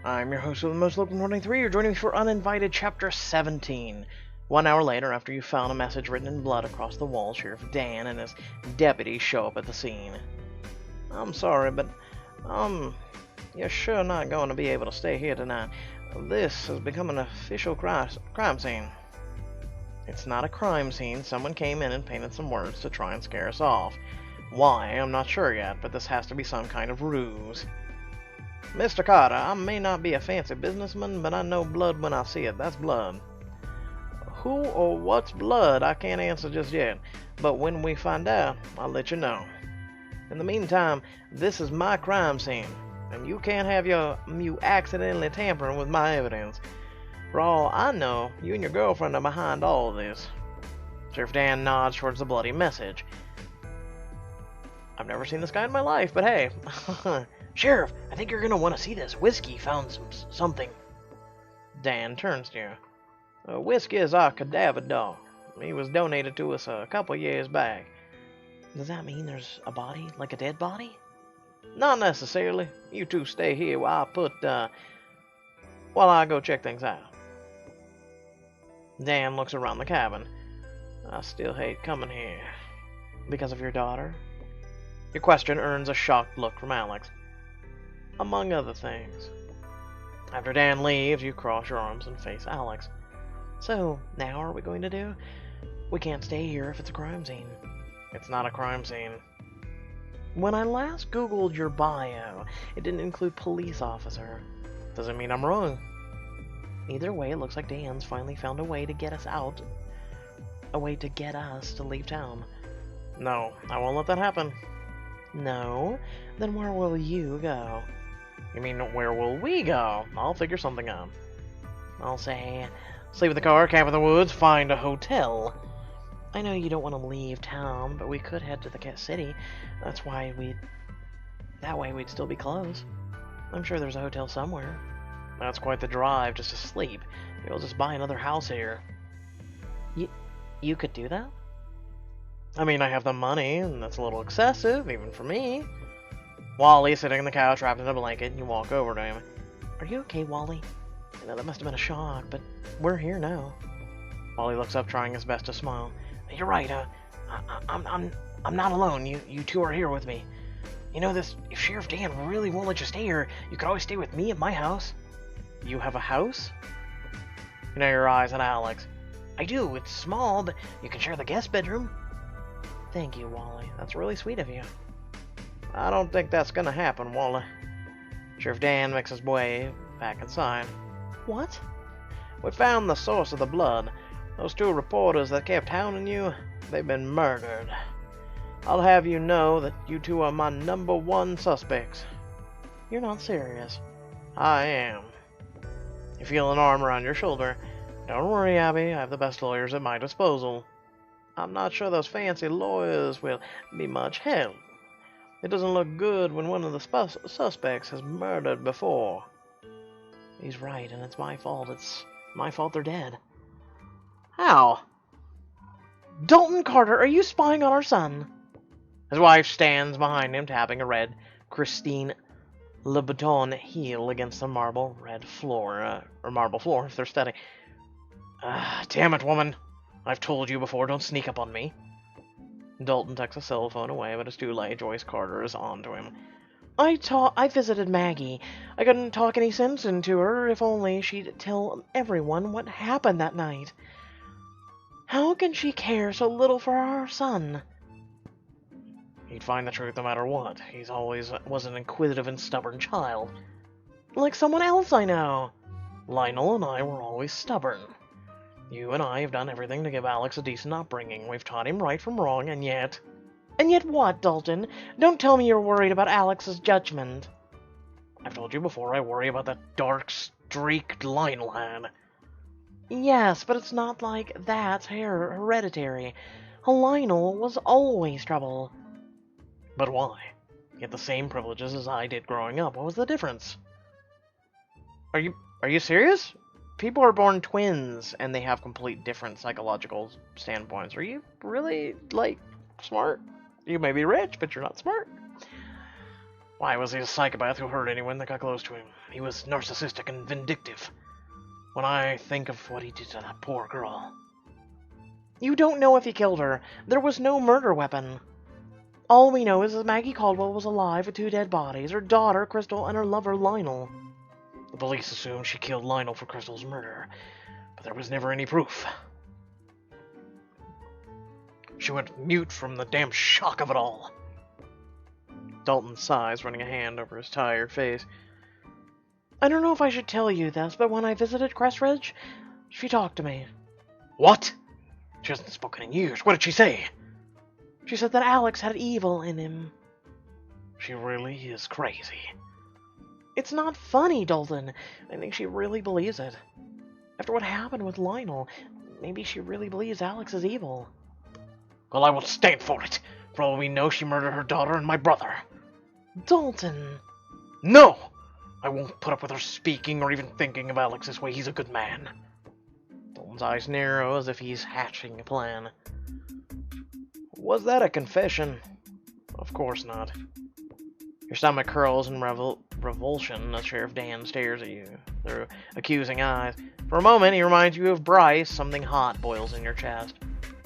I'm your host of the most local 23. You're joining me for Uninvited Chapter 17. 1 hour later, after you found a message written in blood across the wall, Sheriff Dan and his deputies show up at the scene. I'm sorry, but, you're sure not going to be able to stay here tonight. This has become an official crime scene. It's not a crime scene. Someone came in and painted some words to try and scare us off. Why, I'm not sure yet, but this has to be some kind of ruse. Mr. Carter, I may not be a fancy businessman, but I know blood when I see it. That's blood. Who or what's blood, I can't answer just yet, but when we find out, I'll let you know. In the meantime, this is my crime scene, and you can't have you accidentally tampering with my evidence. For all I know, you and your girlfriend are behind all of this. Sheriff Dan nods towards the bloody message. I've never seen this guy in my life, but hey. Sheriff, I think you're going to want to see this. Whiskey found something. Dan turns to you. Whiskey is our cadaver dog. He was donated to us a couple years back. Does that mean there's a body? Like a dead body? Not necessarily. You two stay here while I go check things out. Dan looks around the cabin. I still hate coming here. Because of your daughter? Your question earns a shocked look from Alex. Among other things. After Dan leaves, you cross your arms and face Alex. So, now what are we going to do? We can't stay here if it's a crime scene. It's not a crime scene. When I last Googled your bio, it didn't include police officer. Doesn't mean I'm wrong. Either way, it looks like Dan's finally found a way to get us out. A way to get us to leave town. No, I won't let that happen. No? Then where will you go? You mean, where will we go? I'll figure something out. I'll say, sleep in the car, camp in the woods, find a hotel. I know you don't want to leave town, but we could head to the city. That way we'd still be close. I'm sure there's a hotel somewhere. That's quite the drive, just to sleep. We'll just buy another house here. You could do that? I mean, I have the money, and that's a little excessive, even for me. Wally's sitting on the couch, wrapped in a blanket, and you walk over to him. Are you okay, Wally? I know that must have been a shock, but we're here now. Wally looks up, trying his best to smile. You're right, I'm not alone. You two are here with me. You know this, if Sheriff Dan really won't let you stay here, you could always stay with me at my house. You have a house? You know your eyes on Alex. I do, it's small, but you can share the guest bedroom. Thank you, Wally. That's really sweet of you. I don't think that's gonna happen, Wally. Sheriff Dan makes his way back inside. What? We found the source of the blood. Those two reporters that kept hounding you, they've been murdered. I'll have you know that you two are my #1 suspects. You're not serious. I am. You feel an arm around your shoulder. Don't worry, Abby. I have the best lawyers at my disposal. I'm not sure those fancy lawyers will be much help. It doesn't look good when one of the suspects has murdered before. He's right, and it's my fault. It's my fault they're dead. How? Dalton Carter, are you spying on our son? His wife stands behind him, tapping a red Christine Louboutin heel against the marble floor if they're steady. Damn it, woman. I've told you before, don't sneak up on me. Dalton tucks a cell phone away, but it's too late. Joyce Carter is on to him. I visited Maggie. I couldn't talk any sense into her, if only she'd tell everyone what happened that night. How can she care so little for our son? He'd find the truth no matter what. He's always was an inquisitive and stubborn child. Like someone else I know. Lionel and I were always stubborn. You and I have done everything to give Alex a decent upbringing. We've taught him right from wrong, and yet... And yet what, Dalton? Don't tell me you're worried about Alex's judgment. I've told you before I worry about that dark streak Lionel had. Yes, but it's not like that's hereditary. Lionel was always trouble. But why? He had the same privileges as I did growing up. What was the difference? Are you serious? People are born twins, and they have complete different psychological standpoints. Are you really, smart? You may be rich, but you're not smart. Why was he a psychopath who hurt anyone that got close to him? He was narcissistic and vindictive. When I think of what he did to that poor girl... You don't know if he killed her. There was no murder weapon. All we know is that Maggie Caldwell was alive with 2 dead bodies, her daughter, Crystal, and her lover, Lionel. The police assumed she killed Lionel for Crystal's murder, but there was never any proof. She went mute from the damn shock of it all. Dalton sighs, running a hand over his tired face. I don't know if I should tell you this, but when I visited Crestridge, she talked to me. What? She hasn't spoken in years. What did she say? She said that Alex had evil in him. She really is crazy. It's not funny, Dalton. I think she really believes it. After what happened with Lionel, maybe she really believes Alex is evil. Well, I will stand for it. For all we know, she murdered her daughter and my brother. Dalton. No! I won't put up with her speaking or even thinking of Alex this way. He's a good man. Dalton's eyes narrow as if he's hatching a plan. Was that a confession? Of course not. Your stomach curls in revulsion as Sheriff Dan stares at you through accusing eyes. For a moment, he reminds you of Bryce. Something hot boils in your chest.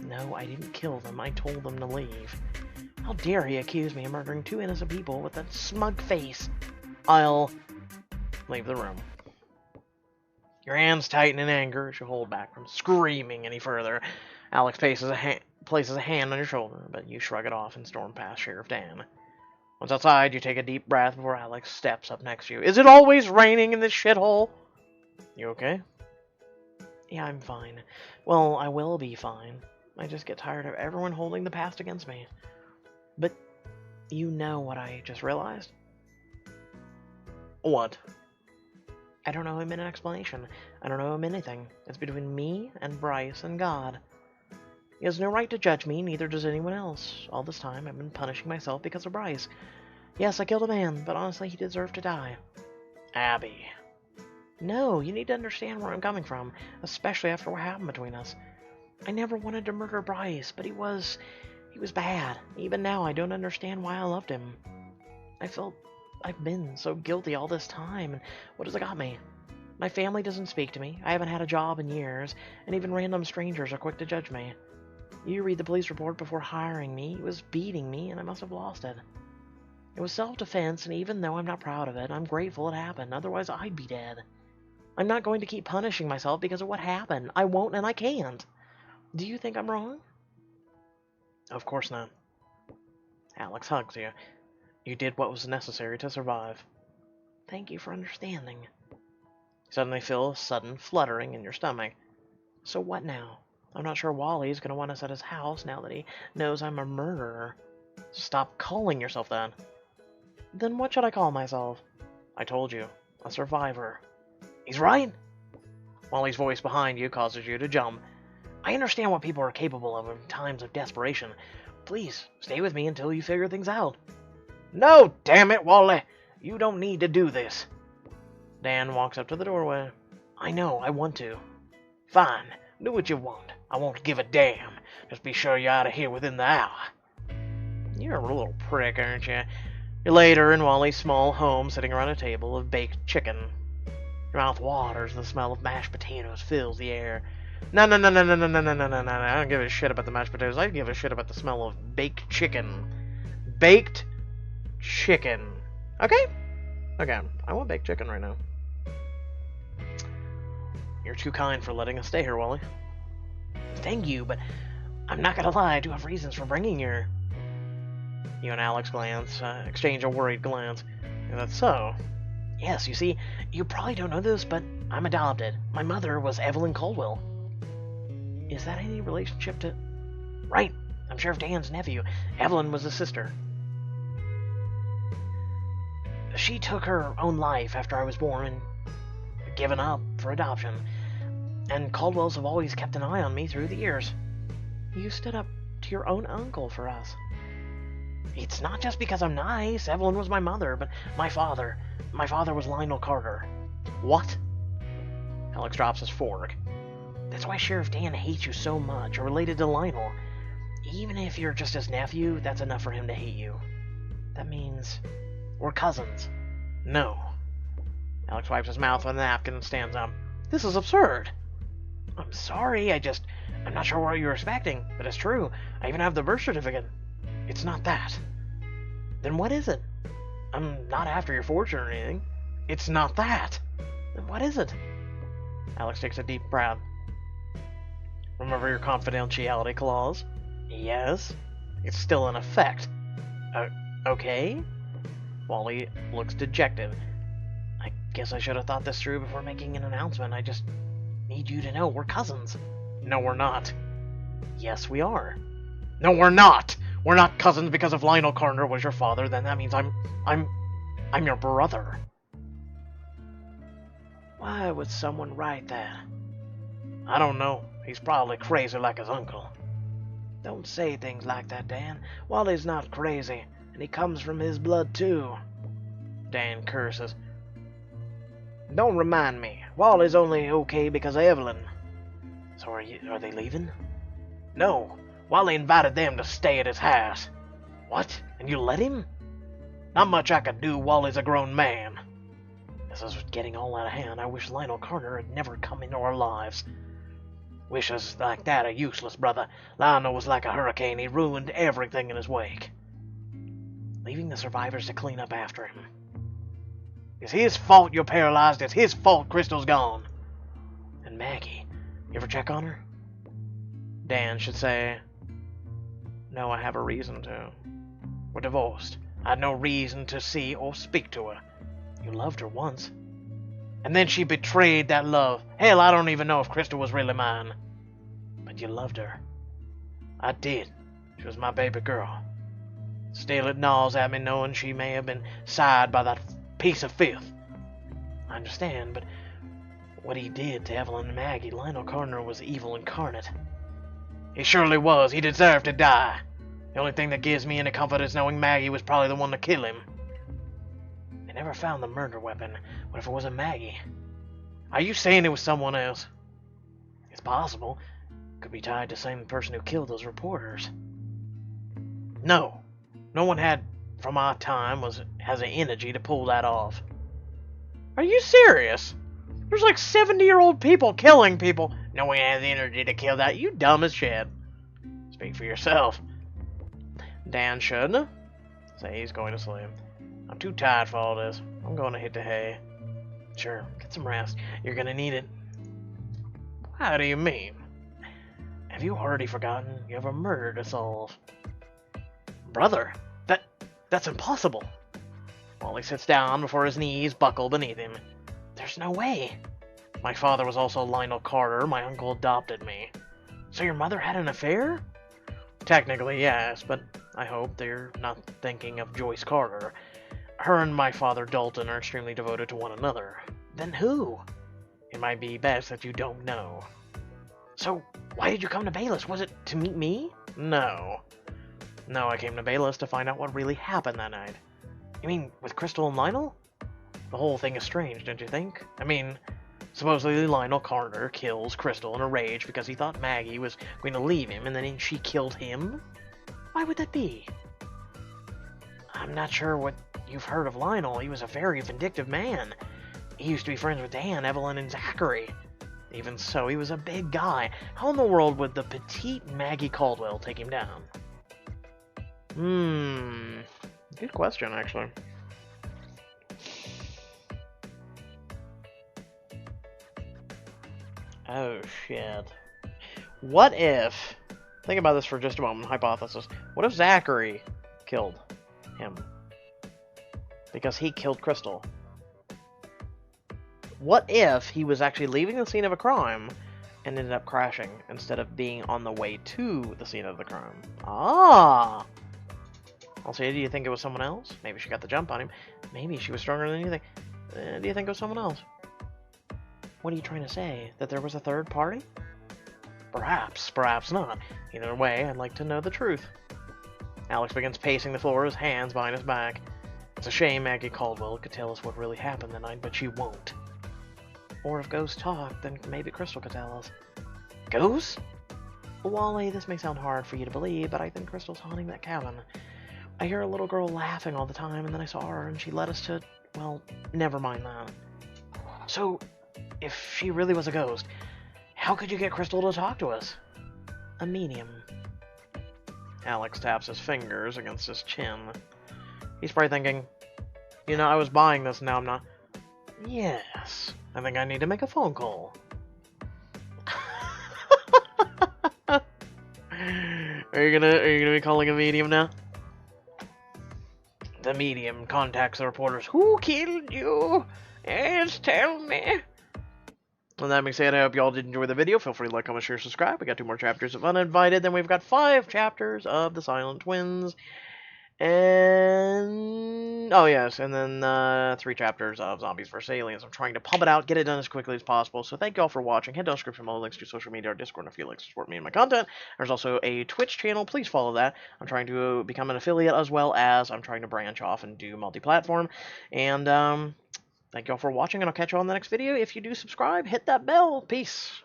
No, I didn't kill them. I told them to leave. How dare he accuse me of murdering 2 innocent people with that smug face? I'll leave the room. Your hands tighten in anger as you hold back from screaming any further. Alex places a hand on your shoulder, but you shrug it off and storm past Sheriff Dan. Once outside, you take a deep breath before Alex steps up next to you. Is it always raining in this shithole? You okay? Yeah, I'm fine. Well, I will be fine. I just get tired of everyone holding the past against me. But you know what I just realized? What? I don't owe him an explanation. I don't owe him anything. It's between me and Bryce and God. He has no right to judge me, neither does anyone else. All this time, I've been punishing myself because of Bryce. Yes, I killed a man, but honestly, he deserved to die. Abby. No, you need to understand where I'm coming from, especially after what happened between us. I never wanted to murder Bryce, but he was bad. Even now, I don't understand why I loved him. I've been so guilty all this time, and what has it got me? My family doesn't speak to me, I haven't had a job in years, and even random strangers are quick to judge me. You read the police report before hiring me, he was beating me, and I must have lost it. It was self-defense, and even though I'm not proud of it, I'm grateful it happened, otherwise I'd be dead. I'm not going to keep punishing myself because of what happened. I won't and I can't. Do you think I'm wrong? Of course not. Alex hugs you. You did what was necessary to survive. Thank you for understanding. You suddenly feel a sudden fluttering in your stomach. So what now? I'm not sure Wally's going to want us at his house now that he knows I'm a murderer. Stop calling yourself that. Then what should I call myself? I told you. A survivor. He's right. Wally's voice behind you causes you to jump. I understand what people are capable of in times of desperation. Please, stay with me until you figure things out. No, damn it, Wally! You don't need to do this. Dan walks up to the doorway. I know, I want to. Fine, do what you want. I won't give a damn. Just be sure you're out of here within the hour. You're a little prick, aren't you? You're later in Wally's small home, sitting around a table of baked chicken. Your mouth waters, and the smell of mashed potatoes fills the air. No. I don't give a shit about the mashed potatoes. I give a shit about the smell of baked chicken. Baked chicken. Okay? Okay, I want baked chicken right now. You're too kind for letting us stay here, Wally. Thank you, but I'm not gonna lie, I do have reasons for bringing you here. You and Alex exchange a worried glance. And that's so. Yes, you see, you probably don't know this, but I'm adopted. My mother was Evelyn Caldwell. Is that any relationship to... Right, I'm Sheriff Dan's nephew. Evelyn was his sister. She took her own life after I was born and given up for adoption. And Caldwells have always kept an eye on me through the years. You stood up to your own uncle for us. It's not just because I'm nice. Evelyn was my mother, but my father was Lionel Carter. What? Alex drops his fork. That's why Sheriff Dan hates you so much. You're related to Lionel. Even if you're just his nephew, that's enough for him to hate you. That means We're cousins. No. Alex wipes his mouth with a napkin and stands up. This is absurd. I'm sorry, I'm not sure what you were expecting, but it's true. I even have the birth certificate. It's not that. Then what is it? I'm not after your fortune or anything. It's not that. Then what is it? Alex takes a deep breath. Remember your confidentiality clause? Yes. It's still in effect. Okay? Wally looks dejected. I guess I should have thought this through before making an announcement. I just need you to know we're cousins. No, we're not. Yes, we are. No, we're not! We're not cousins because if Lionel Carter was your father, then that means I'm your brother. Why would someone write that? I don't know. He's probably crazy like his uncle. Don't say things like that, Dan. Wally's not crazy, and he comes from his blood too. Dan curses. Don't remind me. Wally's only okay because of Evelyn. So are they leaving? No. Wally invited them to stay at his house. What? And you let him? Not much I could do. Wally's a grown man. This is getting all out of hand. I wish Lionel Carter had never come into our lives. Wishes like that are useless, brother. Lionel was like a hurricane. He ruined everything in his wake. Leaving the survivors to clean up after him. It's his fault you're paralyzed. It's his fault Crystal's gone. And Maggie, you ever check on her? Dan should say, no, I have a reason to. We're divorced. I had no reason to see or speak to her. You loved her once. And then she betrayed that love. Hell, I don't even know if Crystal was really mine. But you loved her. I did. She was my baby girl. Still, it gnaws at me knowing she may have been sired by that piece of filth. I understand, but what he did to Evelyn and Maggie, Lionel Carter was evil incarnate. He surely was. He deserved to die. The only thing that gives me any comfort is knowing Maggie was probably the one to kill him. They never found the murder weapon. What if it wasn't Maggie? Are you saying it was someone else? It's possible. Could be tied to the same person who killed those reporters. No. No one from our time has the energy to pull that off. Are you serious? There's like 70-year-old people killing people. No one has the energy to kill that. You dumb as shit. Speak for yourself. Dan should say he's going to sleep. I'm too tired for all this. I'm going to hit the hay. Sure, get some rest. You're going to need it. How do you mean? Have you already forgotten you have a murder to solve? Brother, that's impossible. Wally sits down before his knees buckle beneath him. There's no way. My father was also Lionel Carter. My uncle adopted me. So your mother had an affair? Technically, yes, but I hope they're not thinking of Joyce Carter. Her and my father Dalton are extremely devoted to one another. Then who? It might be best that you don't know. So, why did you come to Bayless? Was it to meet me? No. No, I came to Bayless to find out what really happened that night. You mean with Crystal and Lionel? The whole thing is strange, don't you think? I mean, supposedly Lionel Carter kills Crystal in a rage because he thought Maggie was going to leave him, and then she killed him? Why would that be? I'm not sure what you've heard of Lionel. He was a very vindictive man. He used to be friends with Dan, Evelyn, and Zachary. Even so, he was a big guy. How in the world would the petite Maggie Caldwell take him down? Good question, actually. Oh, shit. What if... Think about this for just a moment, hypothesis. What if Zachary killed him? Because he killed Crystal. What if he was actually leaving the scene of a crime and ended up crashing instead of being on the way to the scene of the crime? Ah! Also, do you think it was someone else? Maybe she got the jump on him. Maybe she was stronger than you think. Do you think it was someone else? What are you trying to say? That there was a third party? Perhaps, perhaps not. Either way, I'd like to know the truth. Alex begins pacing the floor, his hands behind his back. It's a shame Maggie Caldwell could tell us what really happened that night, but she won't. Or if ghosts talk, then maybe Crystal could tell us. Ghosts? Wally, this may sound hard for you to believe, but I think Crystal's haunting that cabin. I hear a little girl laughing all the time, and then I saw her, and she led us to... Well, never mind that. So, if she really was a ghost, how could you get Crystal to talk to us? A medium. Alex taps his fingers against his chin. He's probably thinking, you know, I was buying this, now I'm not. Yes, I think I need to make a phone call. Are you gonna be calling a medium now? The medium contacts the reporters. Who killed you? Yes, tell me. And that being said, I hope y'all did enjoy the video. Feel free to like, comment, share, subscribe. We got 2 more chapters of Uninvited. Then we've got 5 chapters of The Silent Twins. And... oh, yes. And then 3 chapters of Zombies vs. Aliens. I'm trying to pump it out, get it done as quickly as possible. So thank y'all for watching. Head down the description below, links to social media, our Discord, and if you'd like to support me and my content. There's also a Twitch channel. Please follow that. I'm trying to become an affiliate, as well as I'm trying to branch off and do multi-platform. And, thank y'all for watching, and I'll catch you on the next video. If you do subscribe, hit that bell. Peace.